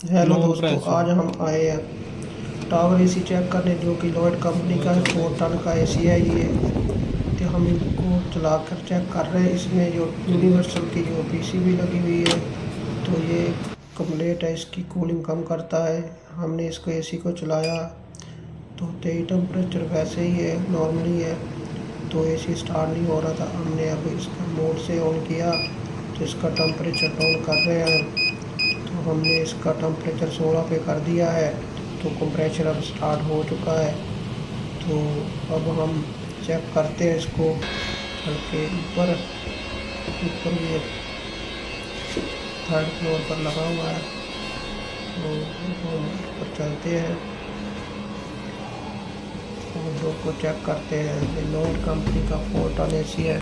Hello no दोस्तों, press आज हम आए हैं टावर एसी चेक करने, जो कि लॉयड कंपनी का है। 4 टन का एसी है ये। तो हम इनको चलाकर चेक कर रहे हैं। इसमें जो यूनिवर्सल की जो पीसीबी लगी हुई है, तो ये कंप्लीट है। इसकी कूलिंग कम करता है। हमने इसको एसी को चलाया तो 23 टेम्परेचर वैसे ही है, नॉर्मली है। तो एसी स्टार्ट नहीं हो रहा था। हमने अब इसका मोड से ऑन किया तो इसका टेम्परेचर डाउन कर रहे हैं। तो हमने इसका टेम्परेचर 16 पे कर दिया है। तो कंप्रेशर अब स्टार्ट हो चुका है। तो अब हम चेक करते हैं इसको चल के ऊपर। ऊपर ये थर्ड फ्लोर पर लगा हुआ है। तो हम ऊपर चलते हैं और दो को चेक करते हैं। ये लॉयड कंपनी का 4 टन एसी है।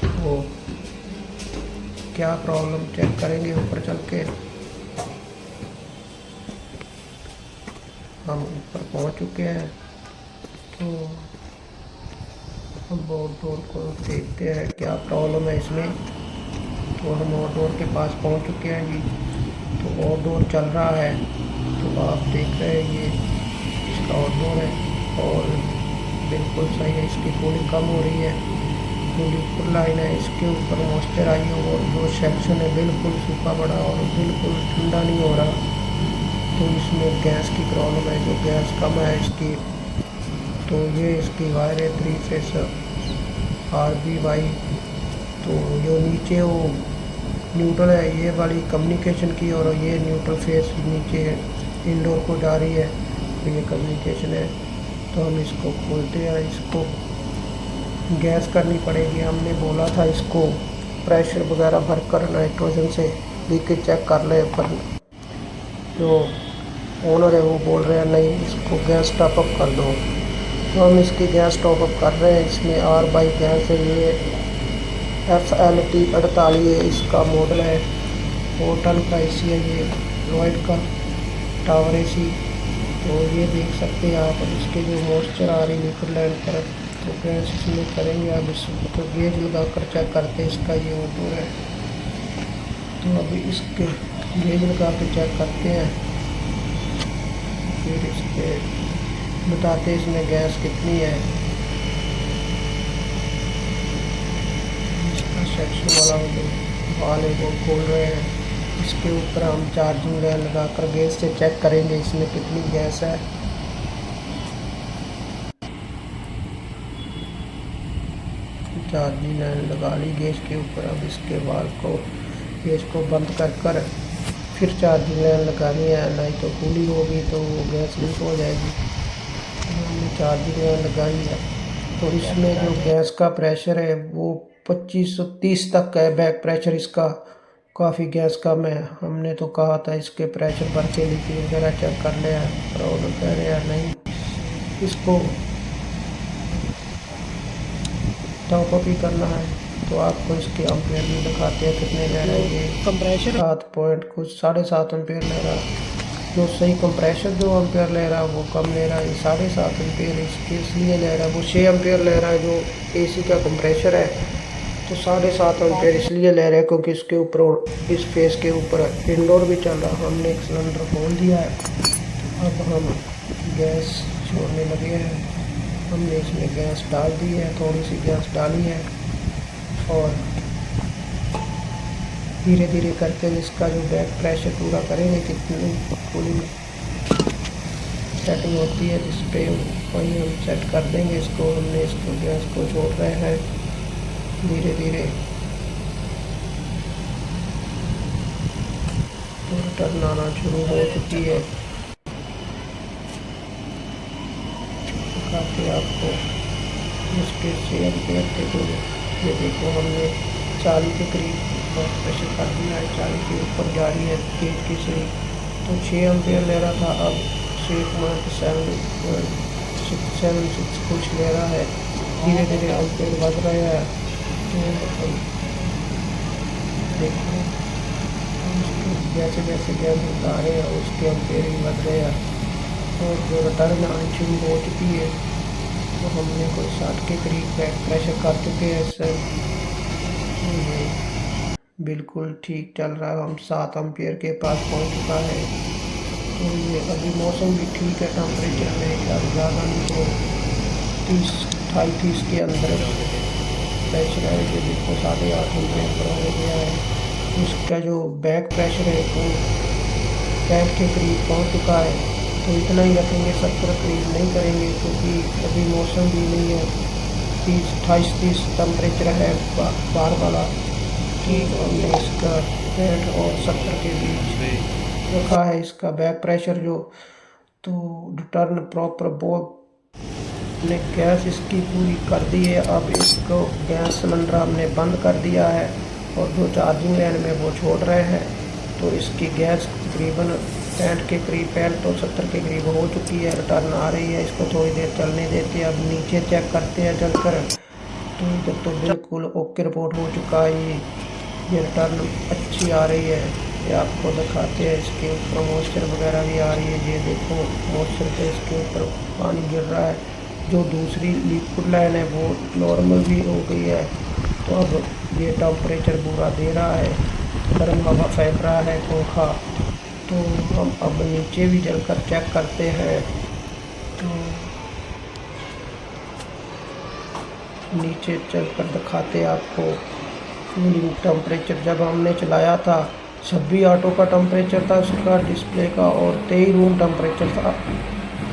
तो क्या प्रॉब्लम चेक करेंगे ऊपर चल के। हम ऊपर पहुंच चुके हैं। तो हम आउटडोर को देखते हैं क्या प्रॉब्लम है इसमें। तो हम आउटडोर के पास पहुंच चुके हैं जी। तो आउटडोर चल रहा है। तो आप देख रहे हैं ये इसका आउटडोर है और बिल्कुल सही है। इसकी कूलिंग कम हो रही है। पूरी ऊपर लाइन है, इसके ऊपर मॉइस्चर आई है और जो सेक्शन है बिल्कुल सूखा पड़ा और बिल्कुल ठंडा नहीं हो रहा। तो इसमें गैस की प्रॉब्लम है, जो गैस कम है इसकी। तो ये इसकी वायर है 3 फेस RBY। तो जो नीचे वो न्यूट्रल है, ये वाली कम्युनिकेशन की, और ये न्यूट्रल फेस नीचे इंडोर को जा रही है। तो ये कम्युनिकेशन है। तो हम इसको खोलते हैं। इसको गैस करनी पड़ेगी। हमने बोला था इसको प्रेशर वगैरह भरकर नाइट्रोजन से लीकेज चेक कर ले, पर जो ओनर है वो बोल रहे हैं नहीं, इसको गैस टॉपअप कर दो। तो हम इसकी गैस टॉपअप कर रहे हैं। इसमें R बाई गैस है। ये FLT 48 है, इसका मॉडल है। 4 टन का एसी है ये, लॉयड का टावर एसी। तो ये देख सकते हैं आप। इसके जो मॉइस्चर आ रही है ऊपर लैंड पर, तो गैस इसमें करेंगे। अब इसको गेज लगा कर चेक करते हैं। इसका ये ऑटो है। तो अभी इसके गेज लगा के चेक करते हैं, फिर इसके बताते हैं इसमें गैस कितनी है। इसका सेक्शन वाला जो वाल है वो खोल रहे हैं। इसके ऊपर हम चार्जिंग लाइन लगा कर गैस से चेक करेंगे इसमें कितनी गैस है। चार्जिंग लाइन लगा ली गैस के ऊपर। अब इसके वाल को, गैस को बंद कर कर फिर चार्जिंग लाइन लगानी है, नहीं तो कूलिंग होगी तो वो गैस लीक हो जाएगी। तो हमने चार्जिंग लाइन लगाई है। तो इसमें जो गैस का प्रेशर है वो 2530 तक है। बैक प्रेशर इसका काफ़ी गैस कम है। हमने तो कहा था इसके प्रेशर भर के लीकेज वगैरह चेक कर ले, प्रॉब्लम कह रहे हैं नहीं, इसको टॉपअप ही करना है। तो आपको इसके एम्पेयर भी दिखाते हैं कितने ले रहा है ये। कंप्रेशर 7 पॉइंट कुछ 7.5 एम्पेयर ले रहा है। जो सही कंप्रेशर जो एम्पेयर ले रहा है वो कम ले रहा है। 7.5 एम्पेयर इसके इसलिए ले रहा है। वो 6 एम्पेयर ले रहा है जो एसी का कंप्रेशर है। तो 7.5 एम्पेयर इसलिए ले रहे हैं क्योंकि इसके ऊपर, इस फेस के ऊपर इंडोर भी चल रहा है। हमने एक सिलेंडर खोल दिया है। अब हम गैस छोड़ने लगे हैं। हमने इसमें गैस डाल दी है, थोड़ी सी गैस डाली है और धीरे धीरे करके इसका जो बैक प्रेशर पूरा करेंगे। कितनी कूलिंग सेटिंग होती है जिस पे वही हम सेट कर देंगे इसको। हमने इसको गैस को छोड़ रहे हैं धीरे धीरे। तो टर्न आना शुरू हो चुकी है। दिखाते आपको इसके 6 एम्पेयर थे। तो ये देखो हमने 40 के करीब प्रेशर कर दिया है। 40 के ऊपर जा रही है तेज की सही। तो 6 एम्पेयर ले रहा था, अब 6.776 कुछ ले रहा है। धीरे धीरे एम्पेयर बढ़ रहे हैं। तो अब देखो जैसे जैसे गैस बता रहे हैं उसके एम्पेयर भी बढ़ रहे हैं। और जो रिटर्न आनी शुरू हो चुकी है। तो हमने कोई 60 के करीब बैक प्रेशर कर चुके हैं इससे। बिल्कुल ठीक चल रहा है। हम 7 एम्पियर के पास पहुंच चुका है। तो ये अभी मौसम भी ठीक है, टेम्परेचर में अब ज़्यादा नहीं तो 30 28 के अंदर प्रेशर है। ये देखो 8.5 एम्पियर पर हो गया है। उसका जो बैक प्रेशर है वो 65 के करीब पहुंच चुका है। तो इतना ही रखेंगे, 70 करीब नहीं करेंगे क्योंकि अभी मौसम भी नहीं है। 28 30 टेम्परेचर है बाहर वाला। तो हमने इसका 65 और 70 के बीच रखा है इसका बैक प्रेशर जो। तो टर्न प्रॉपर बहुत ने गैस इसकी पूरी कर दी है। अब इसको गैस सिलेंडर हमने बंद कर दिया है और जो चार्जिंग लाइन में वो छोड़ रहे हैं। तो इसकी गैस तकरीबन 65 के करीब 65 तो 70 के करीब हो चुकी है, रिटर्न आ रही है। इसको थोड़ी देर चलने देते हैं। अब नीचे चेक करते हैं चलकर। तो इधर तो बिल्कुल ओके रिपोर्ट हो चुका है। ये रिटर्न अच्छी आ रही है। ये आपको दिखाते हैं, इसके ऊपर मॉइस्चर वगैरह भी आ रही है। ये देखो मॉइस्चर पे इसके ऊपर पानी गिर रहा है। जो दूसरी लिक्विड लाइन है वो नॉर्मल भी हो गई है। तो अब ये टेम्परेचर पूरा दे रहा है, गर्म हवा फेंक रहा है पंखा। तो हम अब नीचे भी जलकर चेक करते हैं। तो नीचे चलकर दिखाते हैं आपको कूलिंग टेम्परेचर। जब हमने चलाया था 26 ऑटो का टेम्परेचर था उसका डिस्प्ले का और 23 रूम टेम्परेचर था।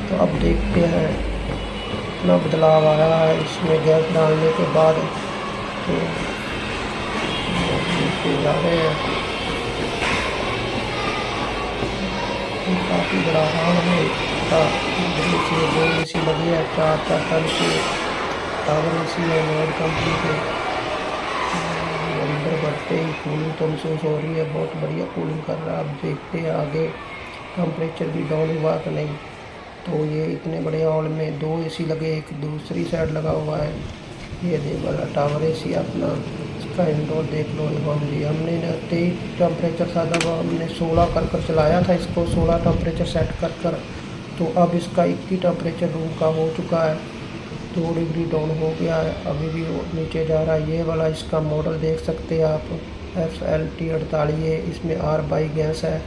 तो अब देखते हैं कितना बदलाव आया है इसमें गैस डालने के बाद। तो देखते जा रहे हैं, काफ़ी बड़ा हाल है इसका। दो एसी लगी है, 4 टन के टावर एसी है नोड कंपनी के। अंदर बढ़ते ही कूलिंग तो महसूस हो रही है, बहुत बढ़िया कूलिंग कर रहा है। अब देखते हैं आगे टेम्परेचर भी डाउन हुआ कि नहीं। तो ये इतने बड़े हॉल में 2 एसी लगे, एक दूसरी साइड लगा हुआ है। ये देख वाला टावर एसी अपना, इसका इंडोर देख लो। हमने 23 टेम्परेचर था जब हमने 16 कर चलाया था इसको, 16 टेम्परेचर सेट कर। तो अब इसका 21 टेम्परेचर रूम का हो चुका है, 2 डिग्री डाउन हो गया है। अभी भी वो नीचे जा रहा है। ये वाला इसका मॉडल देख सकते हैं आप, FLT48 है। इसमें R/बाई गैस है।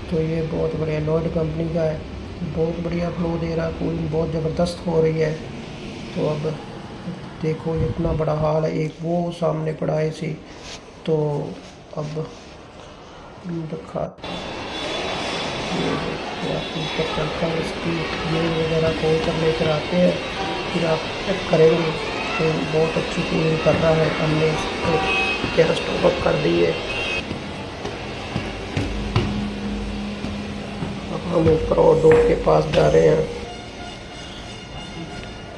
तो ये बहुत बढ़िया लॉयड कंपनी का है, बहुत बढ़िया फ्लो दे रहा है, कूलिंग बहुत ज़बरदस्त हो रही है। तो अब देखो इतना बड़ा हाल है, एक वो सामने पड़ा है एसी। तो अब दिखा ये देखो आप ऊपर चलकर इसकी गेयर वगैरह खोल कर लेकर आते हैं, फिर आप चेक करेंगे। तो बहुत अच्छी कूलिंग कर रहा है। हमने इसको गैस टॉप अप कर दी है। अब हम ऊपर और डोर के पास जा रहे हैं।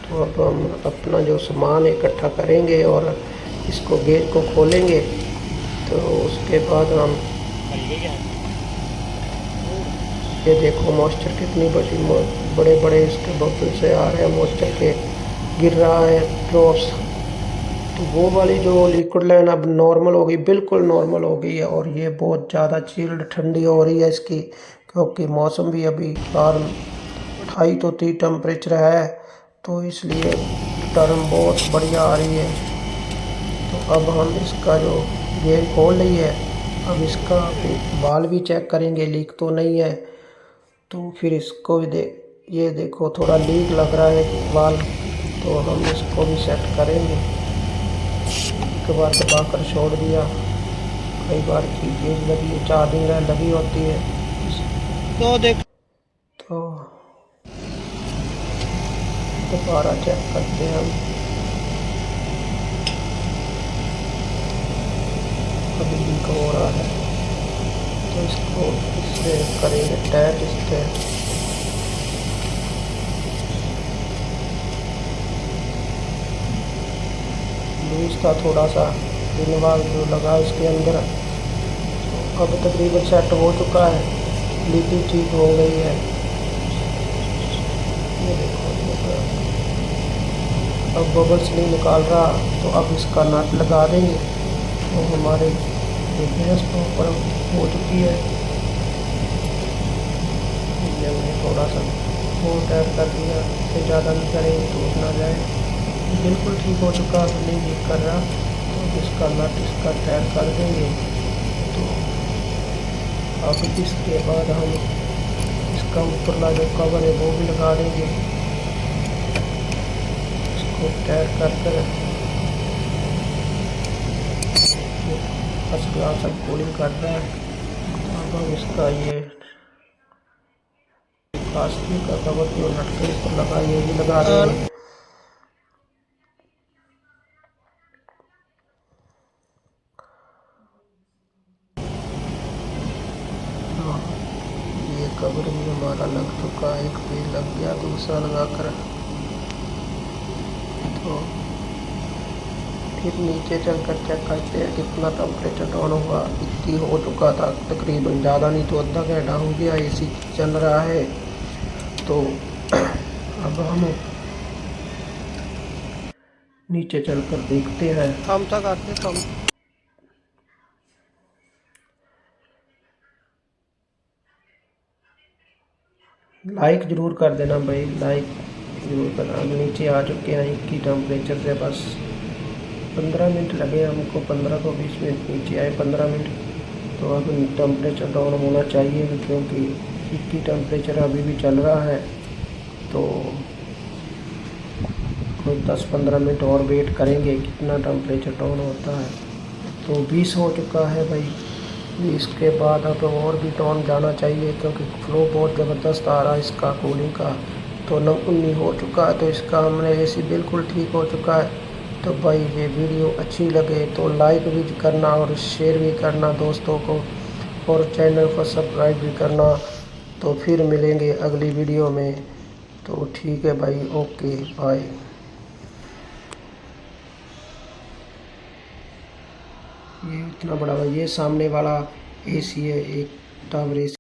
तो अब हम अपना जो सामान इकट्ठा करेंगे और इसको गेज को खोलेंगे। तो उसके बाद हम ये देखो मॉइस्चर कितनी बड़े बड़े इसके बबल से आ रहे हैं, मॉइस्चर के गिर रहा है ड्रॉप्स। तो वो वाली जो लिक्विड लाइन अब नॉर्मल हो गई, बिल्कुल नॉर्मल हो गई है। और ये बहुत ज़्यादा चिल्ड ठंडी हो रही है इसकी, क्योंकि मौसम भी अभी बाहर 28 तो 30 टेम्परेचर है। तो इसलिए टर्म बहुत बढ़िया आ रही है। तो अब हम इसका जो गेयर खोल रही है, अब इसका बाल भी चेक करेंगे लीक तो नहीं है। तो फिर इसको भी ये देखो थोड़ा लीक लग रहा है बाल। तो हम इसको भी सेट करेंगे। एक बार दबा कर छोड़ दिया, कई बार की गेज लगी, चार्जिंग लाइन लगी होती है। तो देख तो दोबारा चेक करते हैं हम। अभी लीक हो रहा है तो इसको इससे करेंगे टैप इससे। लूज था थोड़ा सा, रिनवाल जो लगा इसके अंदर। तो अब तकरीबन सेट हो चुका है, लीकेज ठीक हो गई है। ये देखो अब बबल्स नहीं निकाल रहा। तो अब इसका नट लगा देंगे। तो हमारे गैस प्रॉपर हो चुकी है। ये हमने थोड़ा सा और टैप कर दिया, इससे ज़्यादा नहीं करेंगे तो उतना जाए। बिल्कुल ठीक हो चुका, अब नहीं लीक कर रहा। तो इसका नट इसका टायर कर देंगे। तो अब इसके बाद हम इसका ऊपरला जो कवर है वो भी लगा देंगे। इसको टायर कर कर फर्स्ट क्लास अब कूलिंग कर रहा है। अब हम इसका ये प्लास्टिक का कवर जो नट के ऊपर लगा ये भी लगा देंगे। ये कवर भी हमारा लग चुका है, एक पेज लग गया, दूसरा लगा कर तो फिर नीचे चलकर चेक करते हैं कितना टेम्परेचर डाउन हुआ। 80 हो चुका था तकरीबन, ज़्यादा नहीं तो आधा घंटा हो गया एसी चल रहा है। तो अब हम नीचे चलकर देखते हैं। हम तक आते कम लाइक ज़रूर कर देना भाई, लाइक ज़रूर करना। अब नीचे आ चुके हैं 21 टेम्परेचर से, बस 15 मिनट लगे हमको, 15 को 20 मिनट नीचे आए 15 मिनट। तो अब टेम्परेचर डाउन होना चाहिए क्योंकि 21 टेम्परेचर अभी भी चल रहा है। तो कोई 10-15 मिनट और वेट करेंगे कितना टेम्परेचर डाउन होता है। तो 20 हो चुका है भाई, 20 के बाद अब और भी डाउन जाना चाहिए क्योंकि फ्लो बहुत ज़बरदस्त आ रहा है इसका कूलिंग का। तो 19 हो चुका है, तो इसका हमने एसी बिल्कुल ठीक हो चुका है। तो भाई ये वीडियो अच्छी लगे तो लाइक भी करना और शेयर भी करना दोस्तों को, और चैनल को सब्सक्राइब भी करना। तो फिर मिलेंगे अगली वीडियो में। तो ठीक है भाई, ओके बाय। ये इतना बड़ा भाई, ये सामने वाला एसी है, एक टावर एसी।